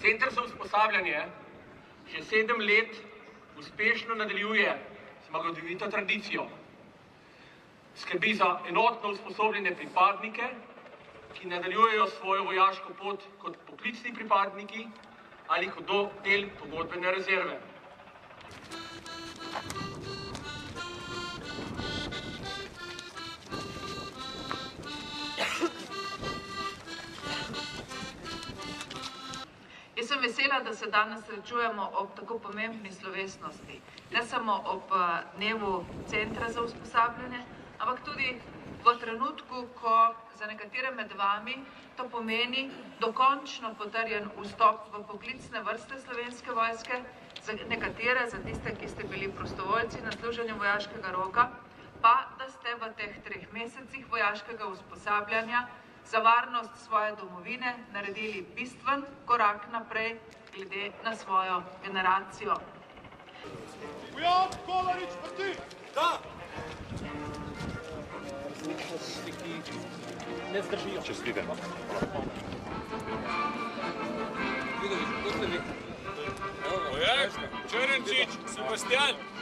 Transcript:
Center za usposabljanje že 7 let uspešno nadaljuje zmagovito tradicijo. Skrbi za enotno usposobljene pripadnike, ki nadaljujejo svojo vojaško pot kot poklicni pripadniki ali kot del pogodbene rezerve. Jaz sem vesela, da se danes srečujemo ob tako pomembni slovesnosti, ne samo ob dnevu Centra za usposabljanje, ampak tudi v trenutku, ko za nekatere med vami to pomeni dokončno potrjen vstop v poklicne vrste Slovenske vojske, za nekatere, za tiste, ki ste bili prostovoljci na služenju vojaškega roka, pa da ste v teh 3 mesecih vojaškega usposabljanja za varnost svoje domovine naredili bistven korak naprej glede na svojo generacijo. Bojan Kolarič, proti! Da! Ne zdržijo. Čestitamo. Črnčič, Sebastian!